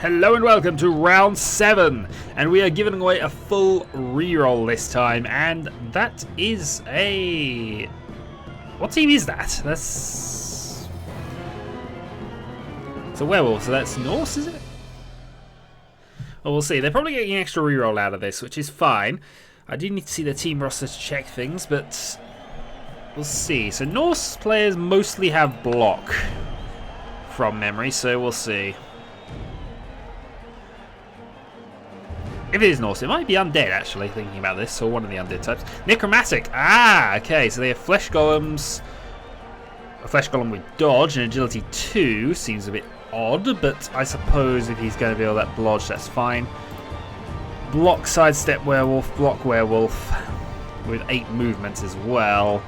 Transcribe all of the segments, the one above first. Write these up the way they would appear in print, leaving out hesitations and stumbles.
Hello and welcome to round 7, and we are giving away a full reroll this time, and that is a... What team is that? That's... It's a werewolf, so that's Norse, is it? Well, we'll see. They're probably getting an extra reroll out of this, which is fine. I do need to see the team roster to check things, but we'll see. So Norse players mostly have block from memory, so we'll see. If it is Norse, it might be undead, actually, thinking about this, or one of the undead types. Necromantic! Ah, okay, so they have flesh golems. A flesh golem with dodge and agility 2 seems a bit odd, but I suppose if he's going to be able to blodge, that's fine. Block sidestep werewolf, block werewolf, with 8 movements as well.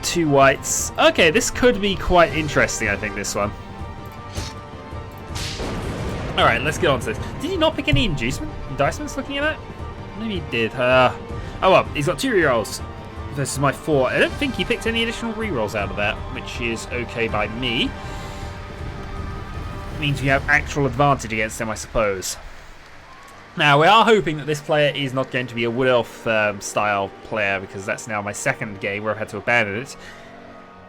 2 whites. Okay, this could be quite interesting, I think, this one. Alright, let's get on to this. Did he not pick any indicements looking at that? Maybe he did. Oh well, he's got 2 rerolls. This is my 4. I don't think he picked any additional rerolls out of that, which is okay by me. Means you have actual advantage against him, I suppose. Now, we are hoping that this player is not going to be a Wood Elf style player, because that's now my second game where I've had to abandon it.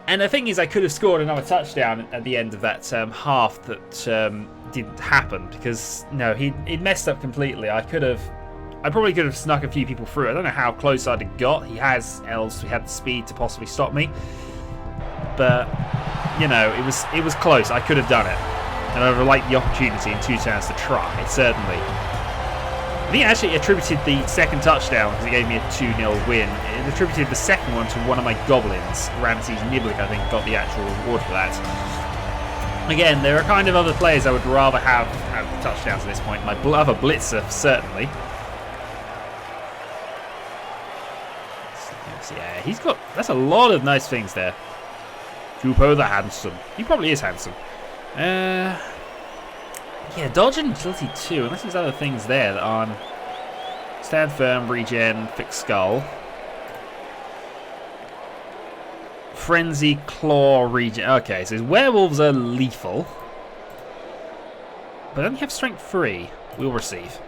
And the thing is, I could have scored another touchdown at the end of that half that didn't happen, because no, he'd messed up completely. I probably could have snuck a few people through. I don't know how close I'd have got. He has elves, so he had the speed to possibly stop me. But you know, it was close. I could have done it, and I would have liked the opportunity in 2 turns to try. Certainly. I think it actually attributed the second touchdown because it gave me a 2-0 win. It attributed the second one to one of my goblins. Ramses Niblick, I think, got the actual reward for that. Again, there are kind of other players I would rather have touchdowns at this point. My other blitzer, certainly. Yeah, he's got... That's a lot of nice things there. Jupo the Handsome. He probably is handsome. Yeah, dodge and agility 2, unless there's other things there that aren't. Stand firm, regen, fixed skull. Frenzy, claw, regen. Okay, so his werewolves are lethal. But only have strength 3. We'll receive.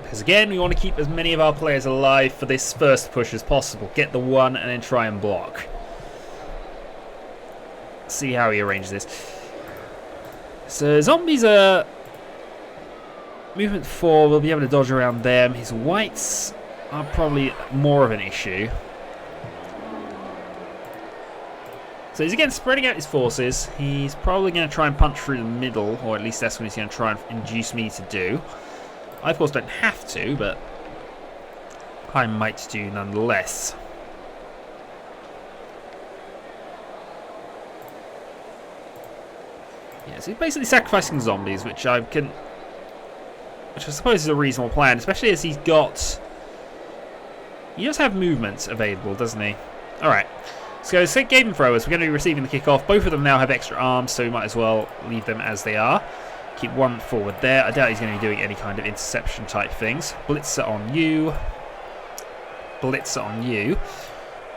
Because again, we want to keep as many of our players alive for this first push as possible. Get the 1 and then try and block. See how he arranges this. So zombies are movement 4. We'll be able to dodge around them. His whites are probably more of an issue. So he's again spreading out his forces. He's probably going to try and punch through the middle, or at least that's what he's going to try and induce me to do. I of course don't have to, but I might do nonetheless. Yeah, so he's basically sacrificing zombies, which I suppose is a reasonable plan, especially as he's got... He does have movement available, doesn't he? Alright, so skaven throwers, we're going to be receiving the kickoff. Both of them now have extra arms, so we might as well leave them as they are. Keep 1 forward there. I doubt he's going to be doing any kind of interception type things. Blitzer on you. Blitzer on you.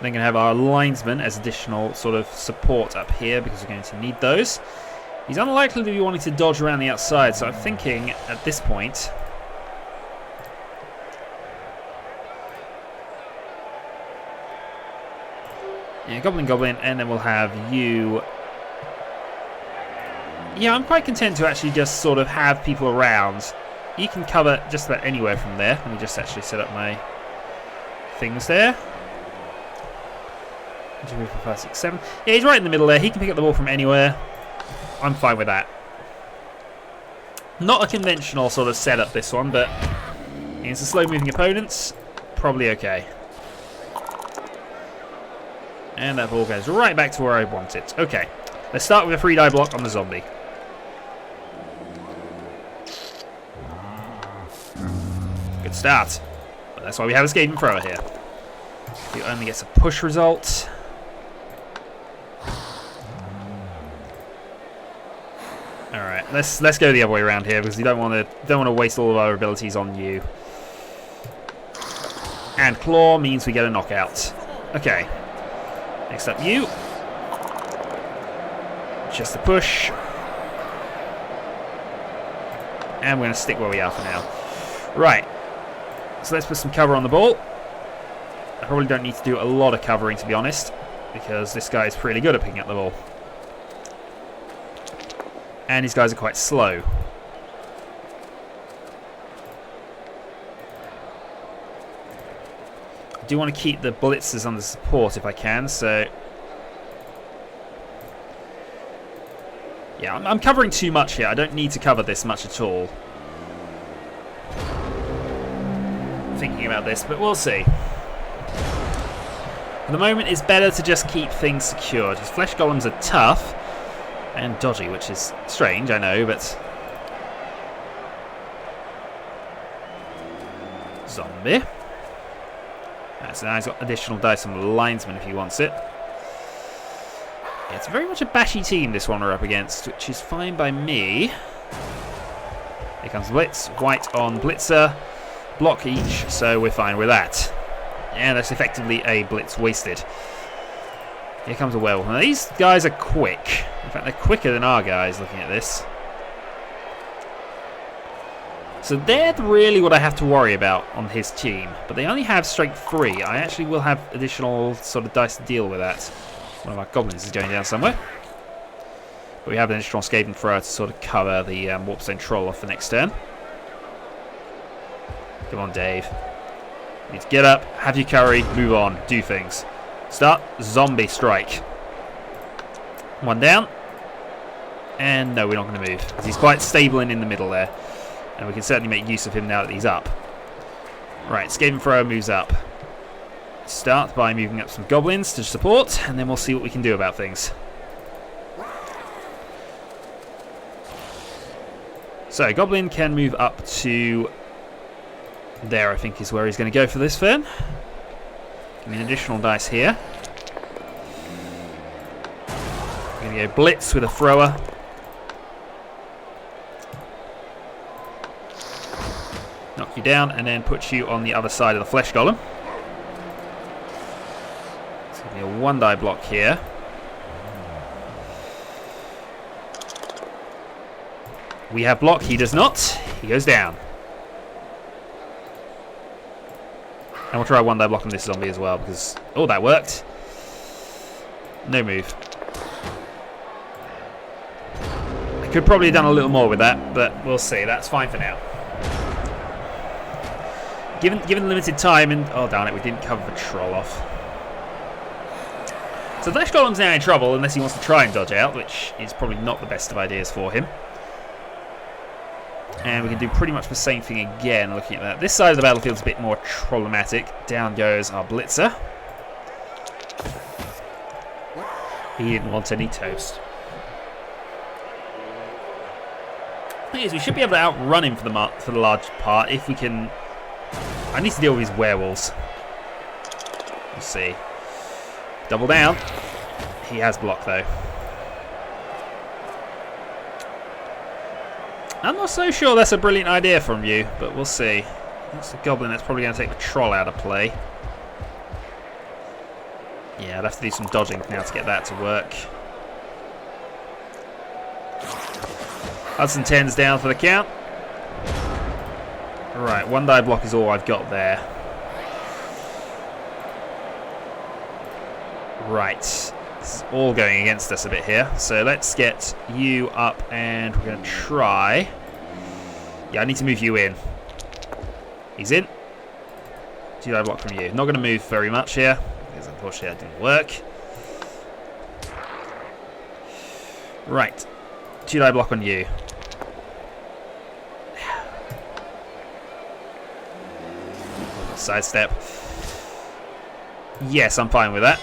Then going to have our linesmen as additional sort of support up here, because we're going to need those. He's unlikely to be wanting to dodge around the outside, so I'm thinking at this point... Yeah, Goblin, and then we'll have you... Yeah, I'm quite content to actually just sort of have people around. You can cover just about anywhere from there. Let me just actually set up my things there. 1, 2, 3, 4, 5, 6, 7. Yeah, he's right in the middle there. He can pick up the ball from anywhere. I'm fine with that. Not a conventional sort of setup, this one, but against the slow-moving opponents, probably okay. And that ball goes right back to where I want it. Okay, let's start with a 3-die block on the zombie. Good start. But that's why we have a skaven thrower here. He only gets a push result. Alright, let's go the other way around here, because you don't want to waste all of our abilities on you. And claw means we get a knockout. Okay. Next up, you. Just a push. And we're going to stick where we are for now. Right. So let's put some cover on the ball. I probably don't need to do a lot of covering, to be honest, because this guy is pretty good at picking up the ball. And these guys are quite slow. I do want to keep the blitzers under support if I can, so... Yeah, I'm covering too much here. I don't need to cover this much at all. Thinking about this, but we'll see. For the moment, it's better to just keep things secured. His flesh golems are tough and dodgy, which is strange, I know, but... Zombie. Right, so now he's got additional dice on the linesman if he wants it. Yeah, it's very much a bashy team, this one we're up against, which is fine by me. Here comes the blitz. White on blitzer. Block each, so we're fine with that. And that's effectively a blitz wasted. Here comes a werewolf. Now, these guys are quick. In fact, they're quicker than our guys looking at this. So they're really what I have to worry about on his team. But they only have strength 3. I actually will have additional sort of dice to deal with that. One of our goblins is going down somewhere. But we have an additional skaven thrower to sort of cover the Warpstone Troll off the next turn. Come on, Dave. You need to get up, have your curry, move on, do things. Start zombie strike. One down. And no, we're not going to move, because he's quite stable and in the middle there. And we can certainly make use of him now that he's up. Right, Skaven Thrower moves up. Start by moving up some goblins to support, and then we'll see what we can do about things. So, Goblin can move up to there, I think is where he's going to go for this turn. Give me an additional dice here. I'm going to go blitz with a thrower. Knock you down, and then put you on the other side of the flesh golem. A 1-die block here. We have block, he does not. He goes down. And we'll try a 1-die block on this zombie as well, because... Oh, that worked. No move. I could probably have done a little more with that, but we'll see. That's fine for now. Given limited time and... Oh, darn it, we didn't cover the troll off. So Flesh Golem's now in trouble unless he wants to try and dodge out, which is probably not the best of ideas for him. And we can do pretty much the same thing again looking at that. This side of the battlefield's a bit more problematic. Down goes our blitzer. He didn't want any toast. The thing is, we should be able to outrun him for the large part if we can... I need to deal with his werewolves. We'll see. Double down. He has block though. I'm not so sure that's a brilliant idea from you, but we'll see. That's the goblin that's probably going to take the troll out of play. Yeah, I'd have to do some dodging now to get that to work. Hudson 10's down for the count. Right, 1-die block is all I've got there. Right, this is all going against us a bit here. So let's get you up and we're going to try. Yeah, I need to move you in. He's in. 2-die block from you. Not going to move very much here because unfortunately that didn't work. Right, 2-die block on you. Sidestep. Yes, I'm fine with that.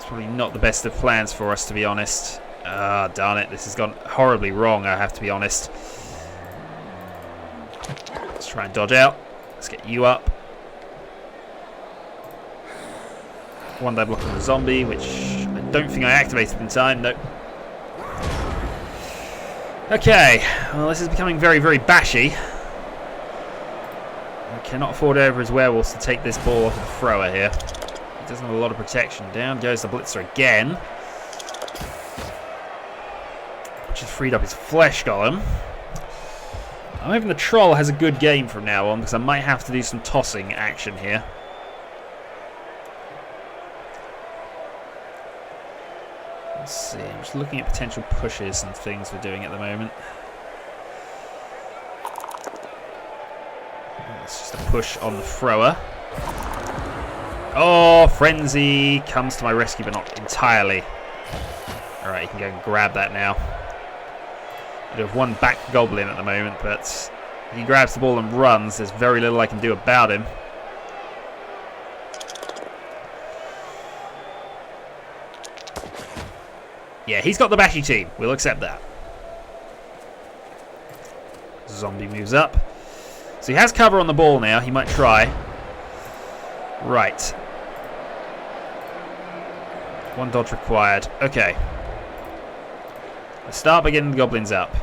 Probably not the best of plans for us, to be honest. Ah, darn it. This has gone horribly wrong, I have to be honest. Let's try and dodge out. Let's get you up. 1-die block on the zombie, which I don't think I activated in time. Nope. Okay. Well, this is becoming very, very bashy. I cannot afford over his werewolves to take this ball off of the thrower here. He doesn't have a lot of protection. Down goes the blitzer again. Which has freed up his flesh golem. I'm hoping the troll has a good game from now on, because I might have to do some tossing action here. Let's see, I'm just looking at potential pushes and things we're doing at the moment. It's just a push on the thrower. Oh, Frenzy comes to my rescue, but not entirely. Alright, you can go and grab that now. We have one back goblin at the moment, but if he grabs the ball and runs, there's very little I can do about him. Yeah, he's got the bashy team. We'll accept that. Zombie moves up. So he has cover on the ball now. He might try. Right. One dodge required. Okay. Let's start by getting the goblins up.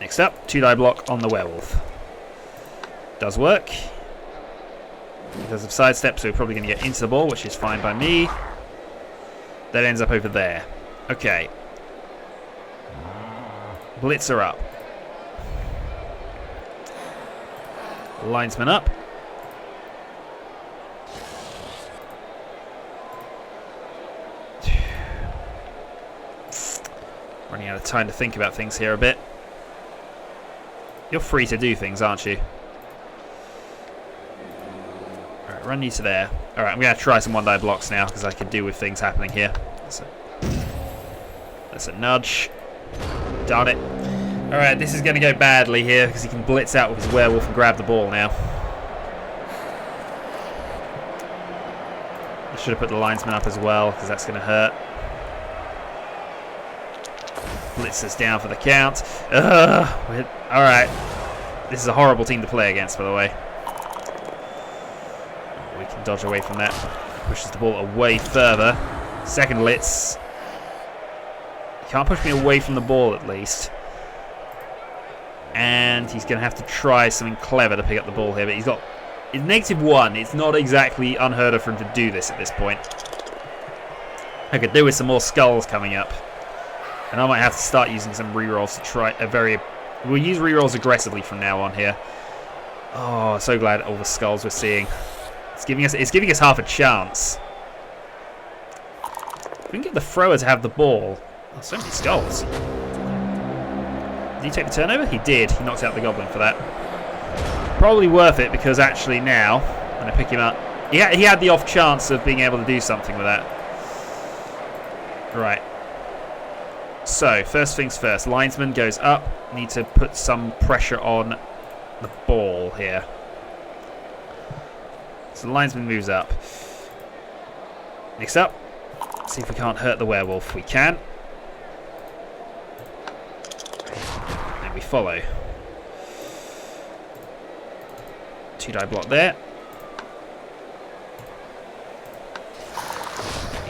Next up, 2-die block on the werewolf. Does work. Because of sidestep, so we're probably going to get into the ball, which is fine by me. That ends up over there. Okay. Blitzer up. Linesman up. Running out of time to think about things here a bit. You're free to do things, aren't you? Alright, run you to there. Alright, I'm going to try some 1-die blocks now, because I could do with things happening here. That's a nudge. Darn it. Alright, this is going to go badly here, because he can blitz out with his werewolf and grab the ball now. I should have put the linesman up as well, because that's going to hurt. Blitzers down for the count. Alright. This is a horrible team to play against, by the way. We can dodge away from that. Pushes the ball away further. Second blitz. He can't push me away from the ball, at least. And he's going to have to try something clever to pick up the ball here. But he's got... It's -1. It's not exactly unheard of for him to do this at this point. I could do with some more skulls coming up. And I might have to start using some rerolls to try a very... We'll use rerolls aggressively from now on here. Oh, so glad all the skulls we're seeing. It's giving us half a chance. If we can get the thrower to have the ball. Oh, so many skulls. Did he take the turnover? He did. He knocked out the goblin for that. Probably worth it, because actually now, when I pick him up, he had the off chance of being able to do something with that. Right. So, first things first, linesman goes up. Need to put some pressure on the ball here. So the linesman moves up. Next up, see if we can't hurt the werewolf. We can. And we follow. 2-die block there.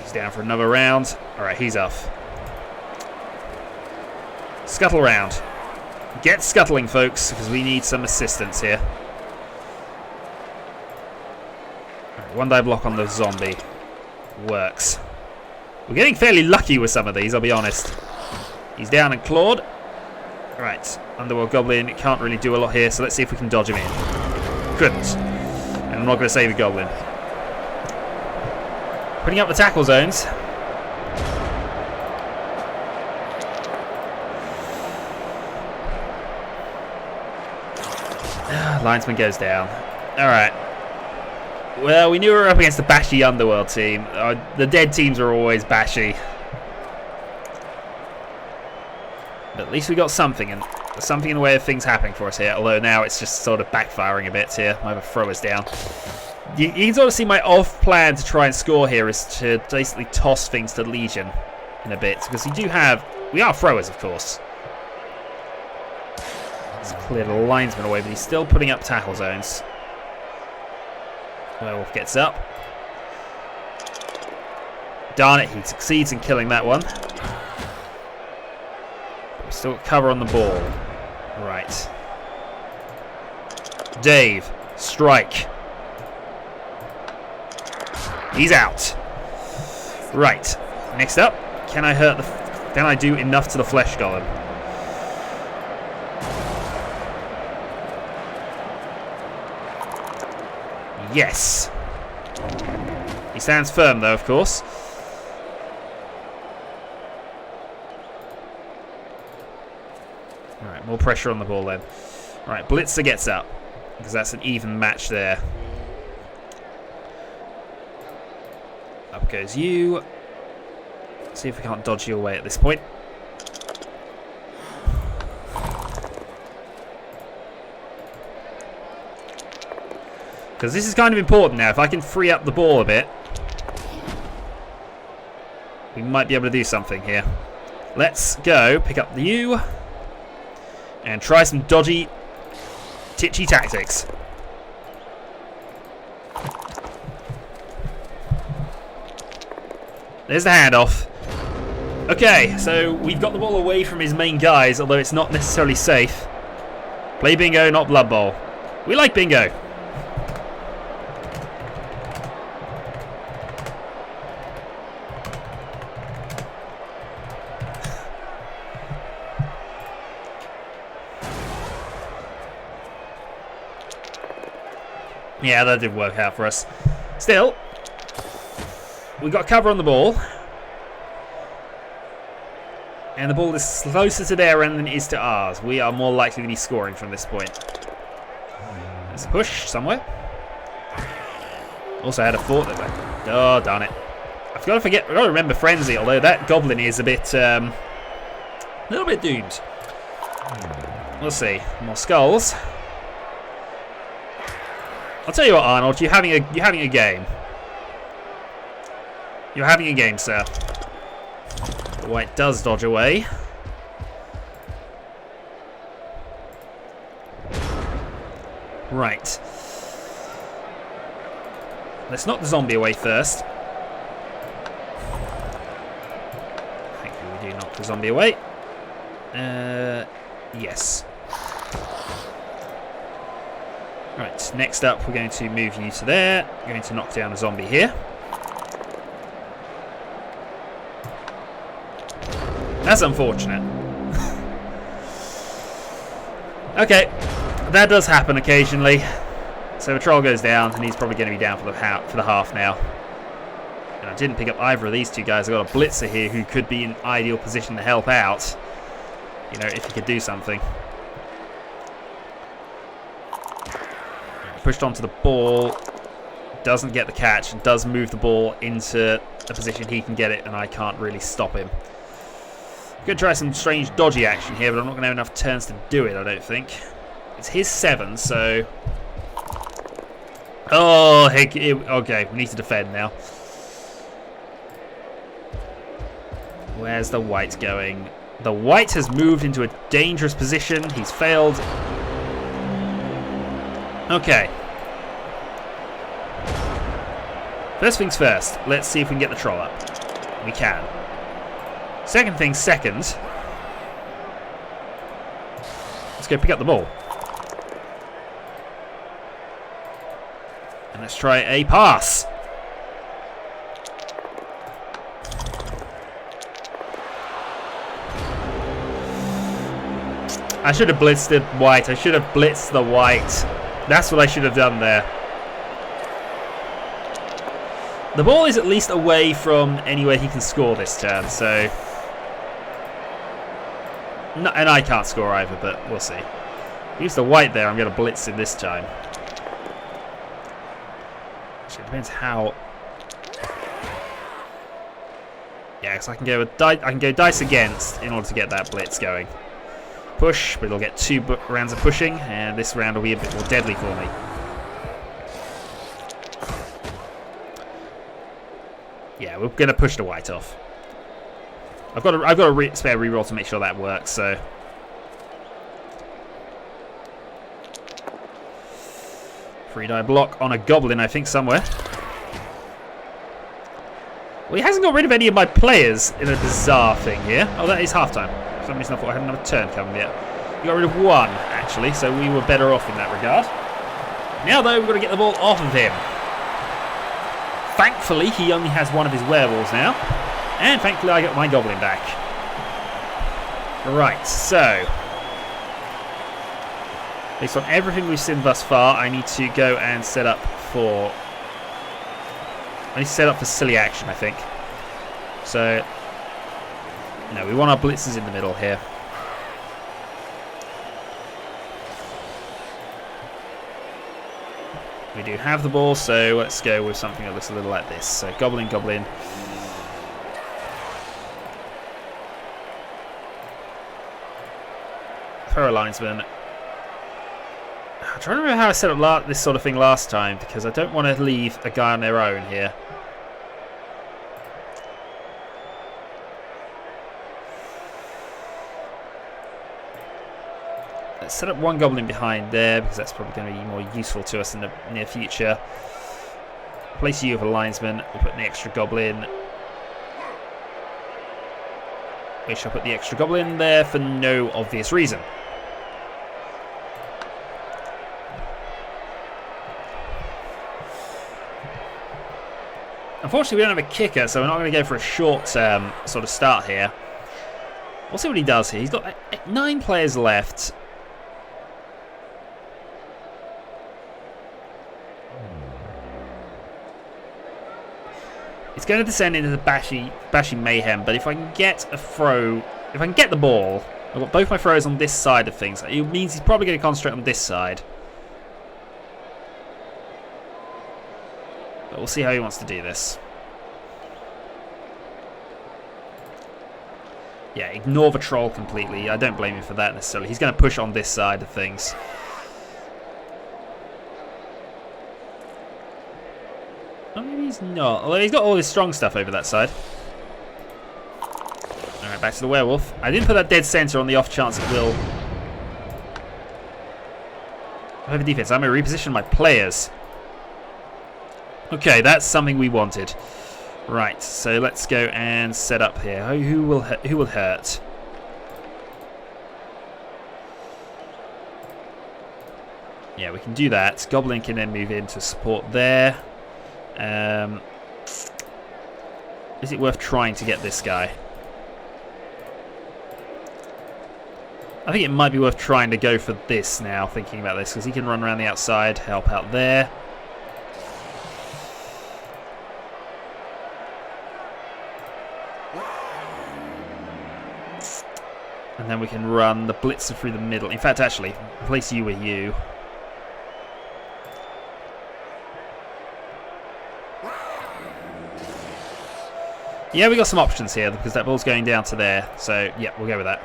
He's down for another round. Alright, he's off. Scuttle round. Get scuttling, folks, because we need some assistance here. Right, 1-die block on the zombie. Works. We're getting fairly lucky with some of these, I'll be honest. He's down and clawed. Right, Underworld Goblin can't really do a lot here, so let's see if we can dodge him in. Couldn't. And I'm not going to save the Goblin. Putting up the tackle zones. Linesman goes down. Alright. Well, we knew we were up against the bashy Underworld team. The dead teams are always bashy. But at least we got something, and something in the way of things happening for us here. Although now it's just sort of backfiring a bit here. My other thrower's down. You can sort of see my off plan to try and score here is to basically toss things to Legion in a bit. Because we are throwers, of course. Clear the linesman away, but he's still putting up tackle zones. Werewolf gets up. Darn it, he succeeds in killing that one. We've still got cover on the ball. Right. Dave, strike. He's out. Right. Next up, can I do enough to the flesh golem? Yes. He stands firm though, of course. Alright, more pressure on the ball then. Alright, Blitzer gets up, because that's an even match there. Up goes you. See if we can't dodge you away at this point. Because this is kind of important now. If I can free up the ball a bit, we might be able to do something here. Let's go pick up the U and try some dodgy, titchy tactics. There's the handoff. Okay, so we've got the ball away from his main guys, although it's not necessarily safe. Play bingo, not Bloodbowl. We like bingo. Yeah, that did work out for us. Still, we got cover on the ball. And the ball is closer to their end than it is to ours. We are more likely to be scoring from this point. Let's push somewhere. Also had a thought that... Oh, darn it. I've got to remember Frenzy, although that Goblin is a bit... a little bit doomed. We'll see. More skulls. I'll tell you what, Arnold, you're having a game. You're having a game, sir. The white does dodge away. Right. Let's knock the zombie away first. Thankfully we do knock the zombie away. Yes. Right, next up we're going to move you to there. We're going to knock down a zombie here. That's unfortunate. Okay, that does happen occasionally. So the troll goes down, and he's probably going to be down for the half now. And I didn't pick up either of these two guys. I've got a blitzer here who could be in ideal position to help out. You know, if he could do something. Pushed onto the ball, doesn't get the catch, does move the ball into a position he can get it, and I can't really stop him. Going to try some strange dodgy action here, but I'm not going to have enough turns to do it, I don't think. It's his 7, so... Oh, heck, okay, we need to defend now. Where's the white going? The white has moved into a dangerous position. He's failed. Okay. First things first, let's see if we can get the troll up. We can. Second thing second. Let's go pick up the ball. And let's try a pass. I should have blitzed the white. I should have blitzed the white. That's what I should have done there. The ball is at least away from anywhere he can score this turn, so... No, and I can't score either, but we'll see. Use the white there, I'm going to blitz him this time. Actually, it depends how... Yeah, because I can go dice against in order to get that blitz going. Push, but it'll get 2 rounds of pushing, and this round will be a bit more deadly for me. Yeah, we're going to push the white off. I've got a spare reroll to make sure that works, so... Free die block on a goblin, I think, somewhere. Well, he hasn't got rid of any of my players in a bizarre thing here. Oh, that is half-time. For some reason I thought I had another turn coming yet. He got rid of 1, actually, so we were better off in that regard. Now, though, we've got to get the ball off of him. Thankfully, he only has one of his werewolves now. And thankfully, I got my goblin back. Right, so... based on everything we've seen thus far, I need to go and set up for... I need to set up for silly action, I think. So... no, we want our blitzers in the middle here. We do have the ball, so let's go with something that looks a little like this. So Goblin, Goblin. Throw a linesman. I'm trying to remember how I set up this sort of thing last time, because I don't want to leave a guy on their own here. Let's set up one goblin behind there, because that's probably going to be more useful to us in the near future. Place you with a linesman. We'll put an extra goblin. We shall put the extra goblin there for no obvious reason. Unfortunately, we don't have a kicker, so we're not going to go for a short sort of start here. We'll see what he does here. He's got 9 players left. It's going to descend into the bashing mayhem, but if I can get a throw, if I can get the ball, I've got both my throws on this side of things. It means he's probably going to concentrate on this side. But we'll see how he wants to do this. Yeah, ignore the troll completely. I don't blame him for that necessarily. He's going to push on this side of things. Oh, maybe he's not. Although he's got all his strong stuff over that side. Alright, back to the werewolf. I didn't put that dead center on the off chance it will. I have a defense. I'm going to reposition my players. Okay, that's something we wanted. Right, so let's go and set up here. Who will hurt? Yeah, we can do that. Goblin can then move in to support there. Is it worth trying to get this guy? I think it might be worth trying to go for this now, thinking about this, because he can run around the outside, help out there. And then we can run the blitzer through the middle. In fact, actually, replace you with you. Yeah, we got some options here because that ball's going down to there. So, yeah, we'll go with that.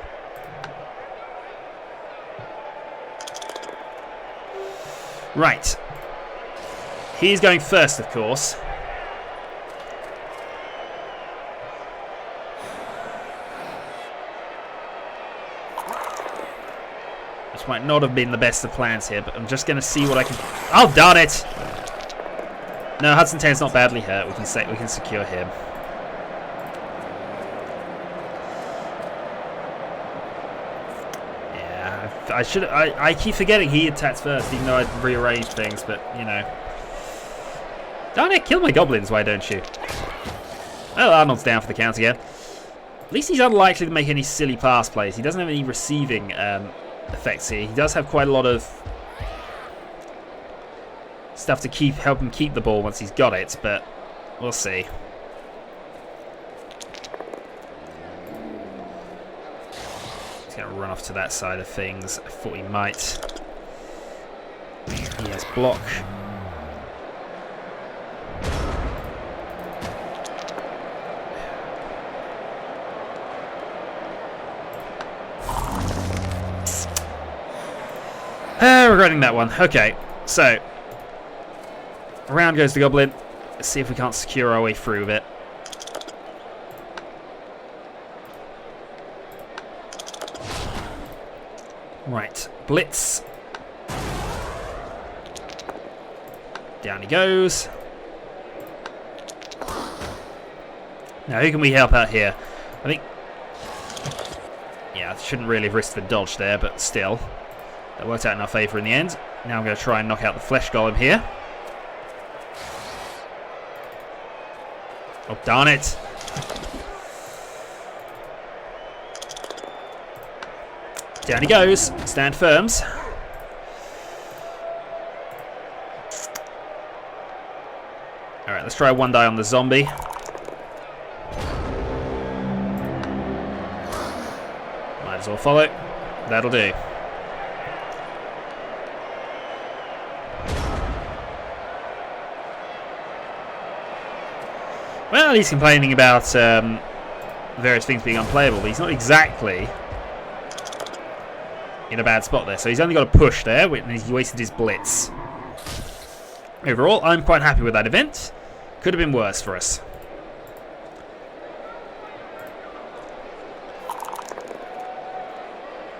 Right. He's going first, of course. Which might not have been the best of plans here, but I'm just going to see what I can... Oh, darn it! No, Hudson Taylor's not badly hurt. We can secure him. I keep forgetting he attacks first, even though I've rearranged things, but, you know. Darn it, kill my goblins, why don't you? Well, Arnold's down for the count again. At least he's unlikely to make any silly pass plays. He doesn't have any receiving effects here. He does have quite a lot of stuff to help him keep the ball once he's got it, but we'll see. Going to run off to that side of things. I thought he might. He has block. Regretting that one. Okay, so around goes the goblin. Let's see if we can't secure our way through with it. Right, blitz. Down he goes. Now, who can we help out here? I think... yeah, I shouldn't really have risked the dodge there, but still. That worked out in our favour in the end. Now I'm going to try and knock out the flesh golem here. Oh, darn it. Down he goes. Stand firms. Alright, let's try one die on the zombie. Might as well follow. That'll do. Well, he's complaining about various things being unplayable, but he's not exactly in a bad spot there. So he's only got a push there, and he's wasted his blitz. Overall, I'm quite happy with that event. Could have been worse for us.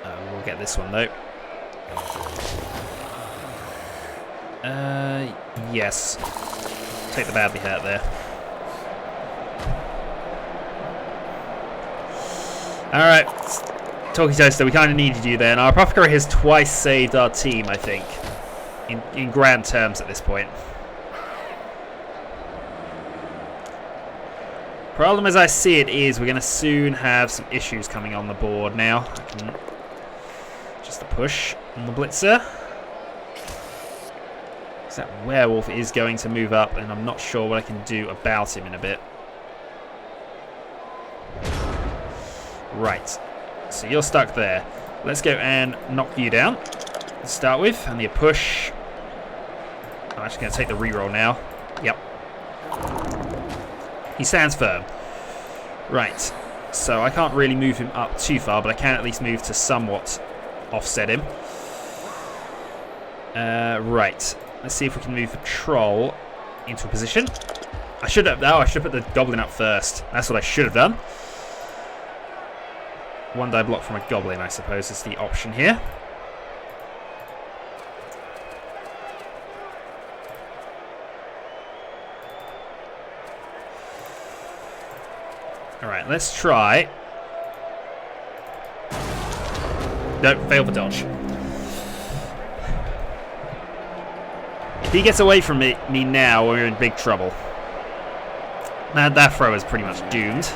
We'll get this one, though. Yes. Take the badly hurt there. Alright. Talkie Toaster, we kind of needed you there. Now, our Apothecary has twice saved our team, I think. In grand terms at this point. Problem as I see it is we're going to soon have some issues coming on the board now. Just a push on the Blitzer. So that werewolf is going to move up, and I'm not sure what I can do about him in a bit. Right. So you're stuck there. Let's go and knock you down to start with. And the push. I'm actually going to take the reroll now. Yep. He stands firm. Right. So I can't really move him up too far, but I can at least move to somewhat offset him. Right. Let's see if we can move the troll into a position. I should have. Oh, I should have put the goblin up first. That's what I should have done. One die block from a goblin, I suppose, is the option here. Alright, let's try. Nope, fail for dodge. If he gets away from me now, we're in big trouble. Now that throw is pretty much doomed.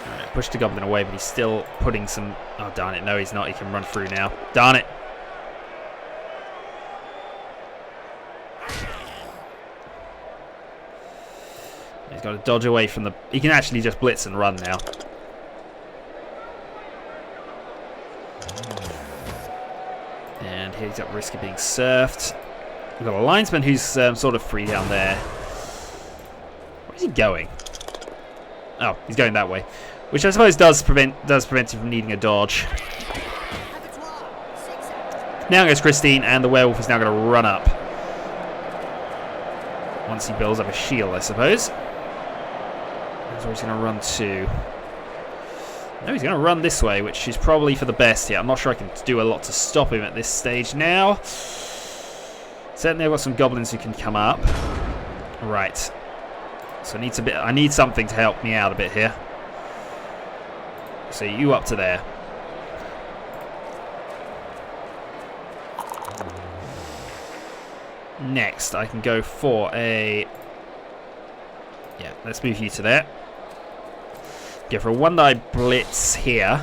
Alright, push the goblin away, but he's still putting some... Oh, darn it. No, he's not. He can run through now. Darn it. He's got to dodge away from the... He can actually just blitz and run now. And he's at risk of being surfed. We've got a linesman who's sort of free down there. Where is he going? Oh, he's going that way. Which I suppose does prevent him from needing a dodge. Now goes Christine, and the werewolf is now going to run up. Once he builds up a shield, I suppose. That's where he's going to run to. No, he's going to run this way, which is probably for the best here. I'm not sure I can do a lot to stop him at this stage now. Certainly I've got some goblins who can come up. Right. So I need something to help me out a bit here. So you up to there. Next, I can go for a... Yeah, let's move you to there. Go for a one-die blitz here.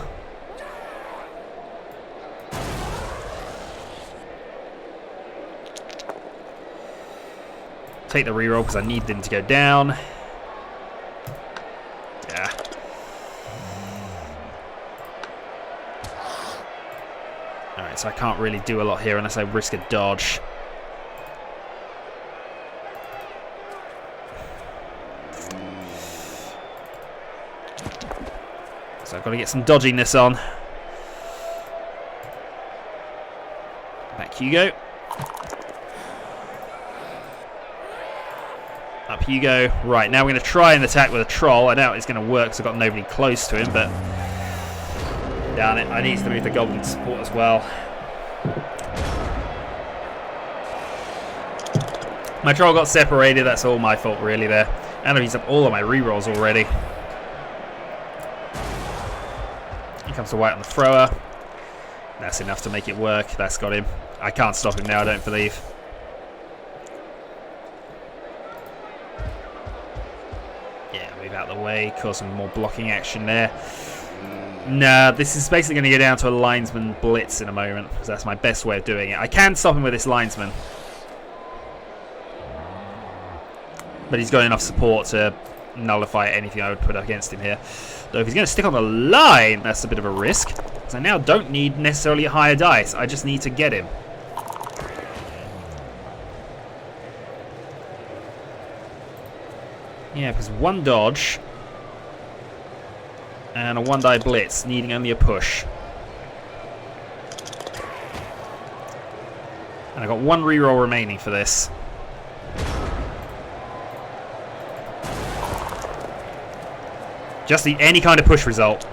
Take the reroll because I need them to go down. Yeah. Alright, so I can't really do a lot here unless I risk a dodge. So I've got to get some dodginess on. Back you go. Up you go. Right, now we're going to try and attack with a troll. I doubt it's going to work because I've got nobody close to him, but... Darn it, I need to move the goblin support as well. My troll got separated, that's all my fault really there. And I've used up all of my rerolls already. Here comes the white on the thrower. That's enough to make it work. That's got him. I can't stop him now, I don't believe. Yeah, move out of the way, cause some more blocking action there. Nah, this is basically going to go down to a linesman blitz in a moment, because that's my best way of doing it. I can stop him with this linesman, but he's got enough support to nullify anything I would put up against him here. Though if he's going to stick on the line, that's a bit of a risk, because I now don't need necessarily a higher dice. I just need to get him. Yeah, because one dodge and a one-die blitz, needing only a push. And I've got one reroll remaining for this. Just need any kind of push result.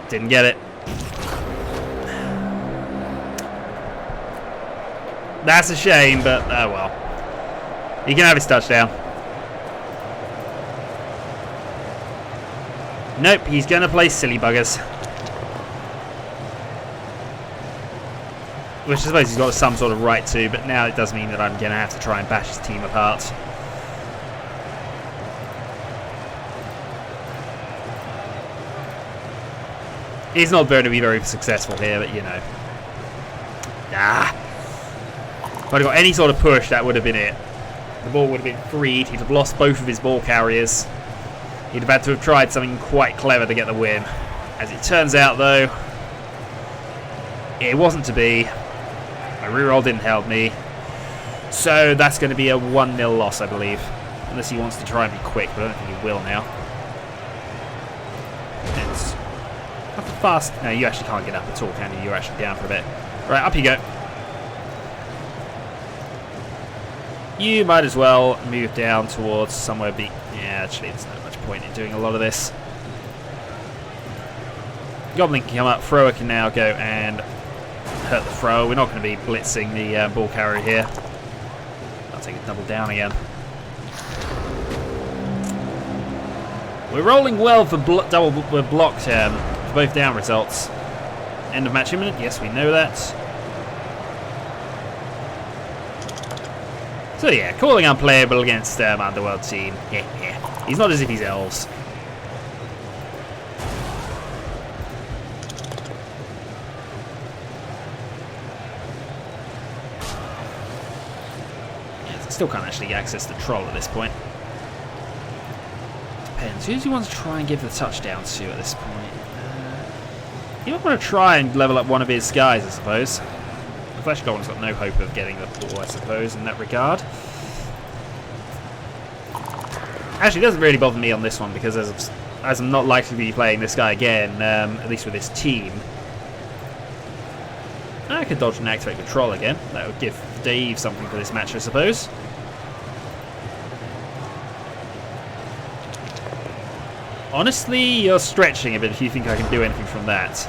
Didn't get it. That's a shame, but oh well. He can have his touchdown. Nope, he's going to play silly buggers. Which I suppose he's got some sort of right to, but now it does mean that I'm going to have to try and bash his team apart. He's not going to be very successful here, but you know. If I'd got any sort of push, that would have been it. The ball would have been freed. He'd have lost both of his ball carriers. He'd have had to have tried something quite clever to get the win. As it turns out, though, it wasn't to be. My reroll didn't help me. So that's going to be a 1-0 loss, I believe. Unless he wants to try and be quick, but I don't think he will now. It's not fast. No, you actually can't get up at all, can you? You're actually down for a bit. Right, up you go. You might as well move down towards somewhere big. Yeah, actually, there's not much point in doing a lot of this. Goblin can come up. Thrower can now go and hurt the thrower. We're not going to be blitzing the ball carrier here. I'll take a double down again. We're rolling well for double block for both down results. End of match imminent. Yes, we know that. So yeah, calling unplayable against Underworld team. Yeah. He's not as if he's elves. Yeah, I still can't actually access the troll at this point. Depends. Who does he want to try and give the touchdown to at this point? You might want to try and level up one of his guys, I suppose. The Flesh Goblin's got no hope of getting the ball, I suppose, in that regard. Actually, it doesn't really bother me on this one, because as I'm not likely to be playing this guy again, at least with his team. I could dodge and activate the troll again. That would give Dave something for this match, I suppose. Honestly, you're stretching a bit if you think I can do anything from that.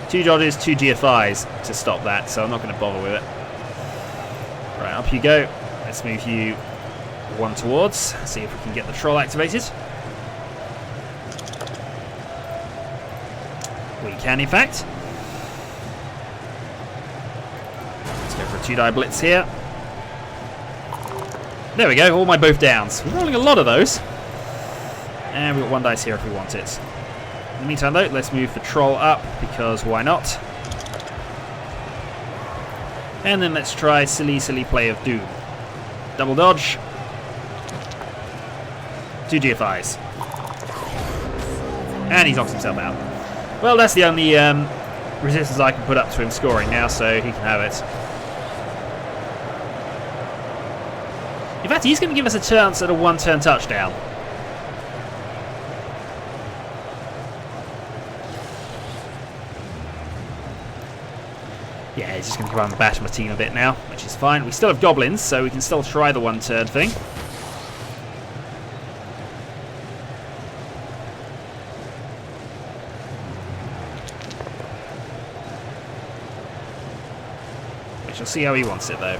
2 dodges, 2 GFIs to stop that, so I'm not going to bother with it. Right, up you go. Let's move you one towards. See if we can get the troll activated. We can, in fact. Let's go for a 2-die blitz here. There we go, all my both downs. We're rolling a lot of those. And we've got 1 dice here if we want it. In the meantime, though, let's move the troll up, because why not? And then let's try silly play of doom. Double dodge. 2 GFIs. And he knocks himself out. Well, that's the only resistance I can put up to him scoring now, so he can have it. In fact, he's going to give us a chance at a 1-turn touchdown. Yeah, he's just going to come out and bash my team a bit now, which is fine. We still have goblins, so we can still try the 1-turn thing. We shall see how he wants it, though.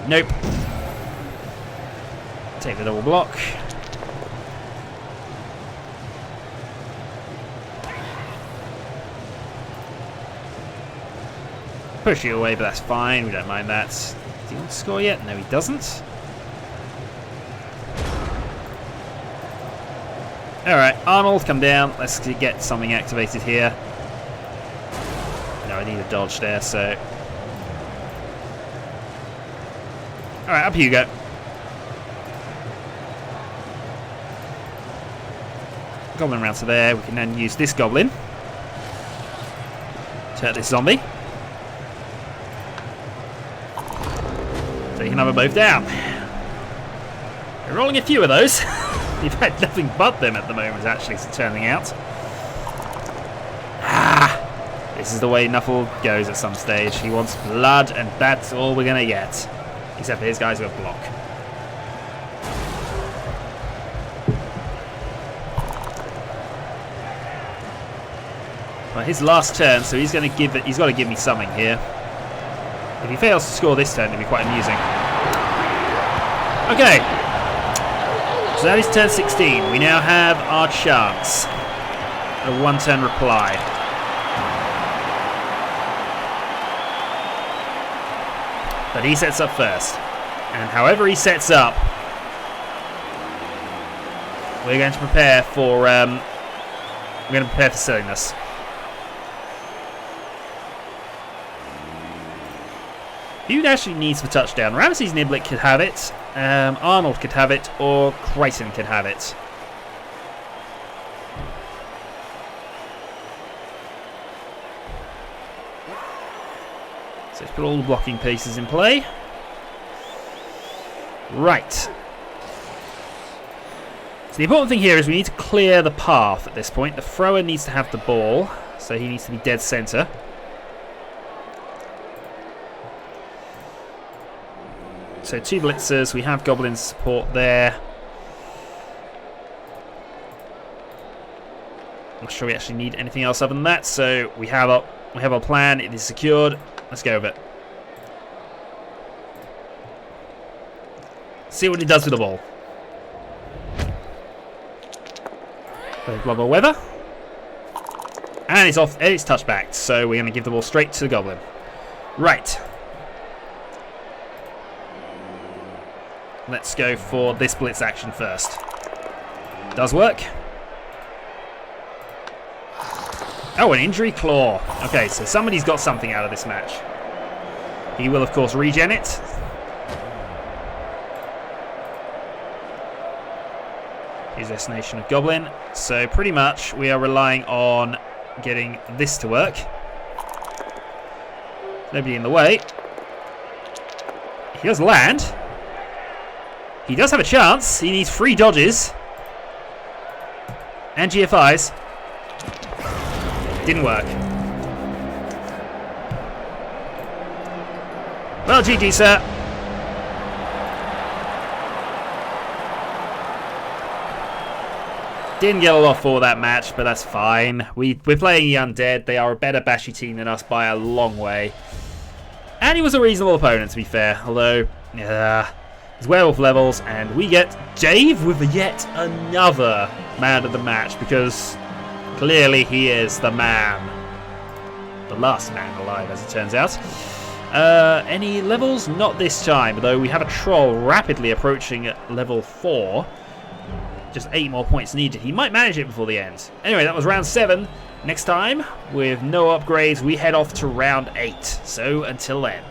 Nope. Take the double block. Push you away, but that's fine. We don't mind that. Does he want to score yet? No, he doesn't. Alright, Arnold, come down. Let's get something activated here. No, I need a dodge there, so... Alright, up you go. Goblin round to there. We can then use this goblin to hurt this zombie. So you can have them both down. We're rolling a few of those. You've had nothing but them at the moment, actually, it's turning out. Ah! This is the way Nuffle goes at some stage. He wants blood, and that's all we're going to get. Except for his guys with a block. Well, his last turn, so he's going to give it. He's got to give me something here. If he fails to score this turn, it'll be quite amusing. Okay. So that is turn 16. We now have our chance. A one-turn reply. But he sets up first. And however he sets up, we're going to prepare for silliness. Who actually needs the touchdown? Ramesses Niblik could have it, Arnold could have it, or Crichton could have it. So let's put all the blocking pieces in play. Right. So the important thing here is we need to clear the path at this point. The thrower needs to have the ball, so he needs to be dead centre. So 2 blitzers, we have goblin support there. I'm not sure we actually need anything else other than that, so we have our plan, it is secured. Let's go with it. See what he does with the ball. Bloodbowl weather. And it's off, it's touchback, so we're going to give the ball straight to the goblin. Right. Let's go for this blitz action first. Does work. Oh, an injury claw. Okay, so somebody's got something out of this match. He will, of course, regen it. Here's destination of Goblin. So pretty much we are relying on getting this to work. Nobody in the way. He does land. He does have a chance. He needs 3 dodges. And GFIs. Didn't work. Well, GG, sir. Didn't get a lot for that match, but that's fine. We're playing the Undead. They are a better bashy team than us by a long way. And he was a reasonable opponent, to be fair. Although, it's werewolf levels, and we get Dave with yet another man of the match, because clearly he is the man. The last man alive, as it turns out. Any levels? Not this time, though we have a troll rapidly approaching at level 4. Just 8 more points needed. He might manage it before the end. Anyway, that was round 7. Next time, with no upgrades, we head off to round 8. So, until then.